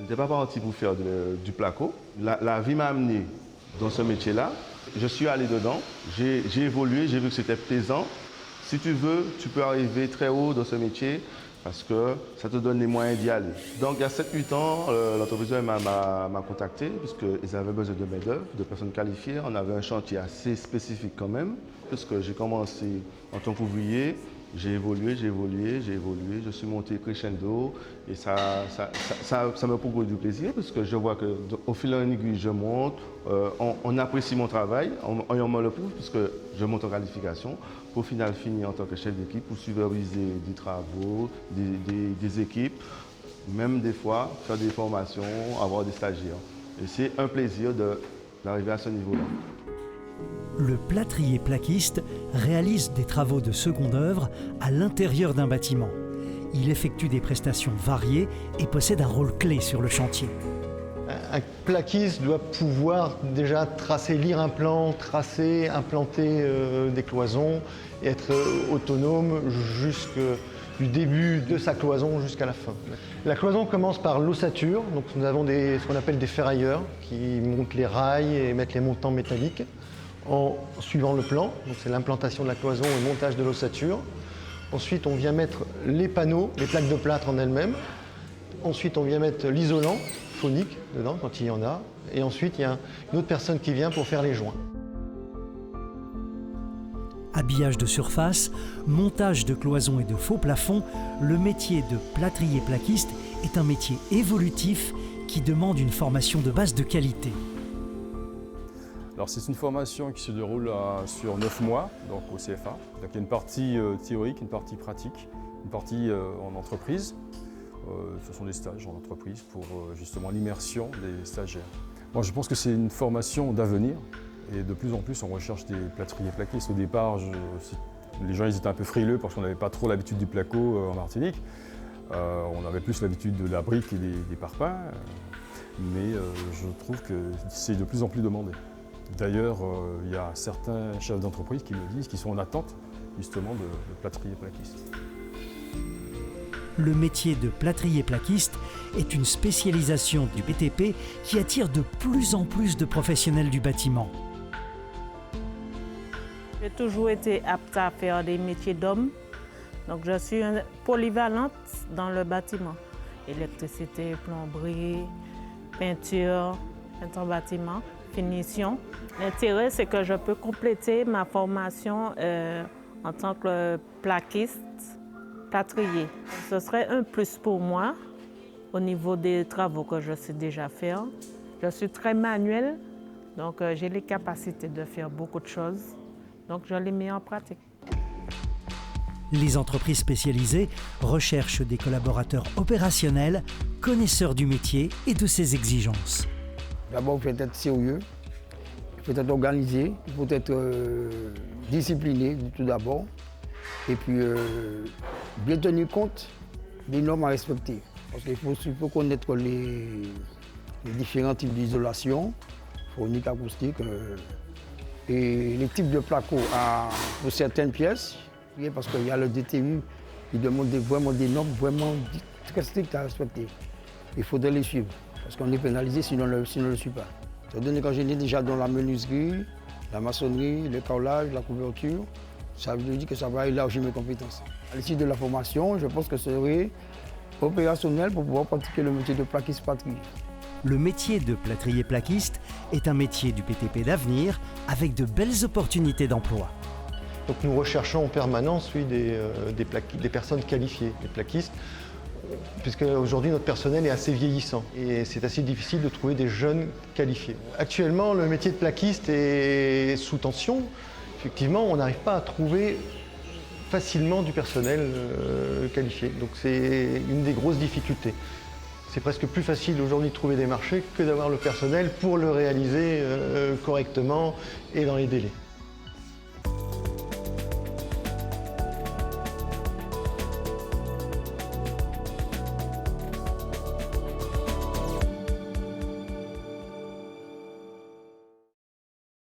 n'étais pas parti pour faire du placo. La vie m'a amené dans ce métier-là. Je suis allé dedans, j'ai évolué, j'ai vu que c'était plaisant. Si tu veux, tu peux arriver très haut dans ce métier parce que ça te donne les moyens d'y aller. Donc il y a 7-8 ans, l'entreprise m'a contacté puisqu'ils avaient besoin de main-d'œuvre, de personnes qualifiées. On avait un chantier assez spécifique quand même, puisque j'ai commencé en tant qu'ouvrier. J'ai évolué, je suis monté crescendo et ça me procure du plaisir parce que je vois qu'au fil en aiguille, je monte, on apprécie mon travail, on me le prouve puisque je monte en qualification pour au final finir en tant que chef d'équipe pour superviser des travaux, des équipes, même des fois faire des formations, avoir des stagiaires. Et c'est un plaisir d'arriver à ce niveau-là. Le plâtrier-plaquiste réalise des travaux de seconde œuvre à l'intérieur d'un bâtiment. Il effectue des prestations variées et possède un rôle clé sur le chantier. Un plaquiste doit pouvoir déjà lire un plan, tracer, implanter des cloisons et être autonome du début de sa cloison jusqu'à la fin. La cloison commence par l'ossature, donc nous avons ce qu'on appelle des ferrailleurs qui montent les rails et mettent les montants métalliques en suivant le plan, donc c'est l'implantation de la cloison et le montage de l'ossature. Ensuite, on vient mettre les panneaux, les plaques de plâtre en elles-mêmes. Ensuite, on vient mettre l'isolant phonique dedans, quand il y en a. Et ensuite, il y a une autre personne qui vient pour faire les joints. Habillage de surface, montage de cloisons et de faux plafonds, le métier de plâtrier-plaquiste est un métier évolutif qui demande une formation de base de qualité. Alors c'est une formation qui se déroule sur 9 mois, donc au CFA. Donc il y a une partie théorique, une partie pratique, une partie en entreprise. Ce sont des stages en entreprise pour justement l'immersion des stagiaires. Moi je pense que c'est une formation d'avenir et de plus en plus on recherche des plâtriers-plaquistes. Au départ, les gens ils étaient un peu frileux parce qu'on n'avait pas trop l'habitude du placo en Martinique. On avait plus l'habitude de la brique et des parpaings, mais je trouve que c'est de plus en plus demandé. D'ailleurs, il y a certains chefs d'entreprise qui me disent qu'ils sont en attente justement de plâtrier-plaquiste. Le métier de plâtrier-plaquiste est une spécialisation du BTP qui attire de plus en plus de professionnels du bâtiment. J'ai toujours été apte à faire des métiers d'homme, donc je suis polyvalente dans le bâtiment. Électricité, plomberie, peinture en bâtiment. Finition. L'intérêt, c'est que je peux compléter ma formation en tant que plaquiste, plâtrier. Ce serait un plus pour moi au niveau des travaux que je sais déjà faire. Je suis très manuelle, donc j'ai les capacités de faire beaucoup de choses, donc je les mets en pratique. Les entreprises spécialisées recherchent des collaborateurs opérationnels, connaisseurs du métier et de ses exigences. D'abord, il faut être sérieux, il faut être organisé, il faut être discipliné tout d'abord. Et puis, bien tenir compte des normes à respecter. Parce qu'il faut connaître les différents types d'isolation, phonique, acoustique, et les types de placos pour certaines pièces. Parce qu'il y a le DTU qui demande vraiment des normes vraiment très strictes à respecter. Il faudrait les suivre. Parce qu'on est pénalisé si on ne le suit pas. Ça donne quand j'étais déjà dans la menuiserie, la maçonnerie, le carrelage, la couverture, ça veut dire que ça va élargir mes compétences. À l'issue de la formation, je pense que ce serait opérationnel pour pouvoir pratiquer le métier de plaquiste-plâtrier. Le métier de plâtrier-plaquiste est un métier du BTP d'avenir avec de belles opportunités d'emploi. Donc nous recherchons en permanence des personnes qualifiées, des plaquistes, puisque aujourd'hui notre personnel est assez vieillissant et c'est assez difficile de trouver des jeunes qualifiés. Actuellement, le métier de plaquiste est sous tension. Effectivement, on n'arrive pas à trouver facilement du personnel qualifié. Donc c'est une des grosses difficultés. C'est presque plus facile aujourd'hui de trouver des marchés que d'avoir le personnel pour le réaliser correctement et dans les délais.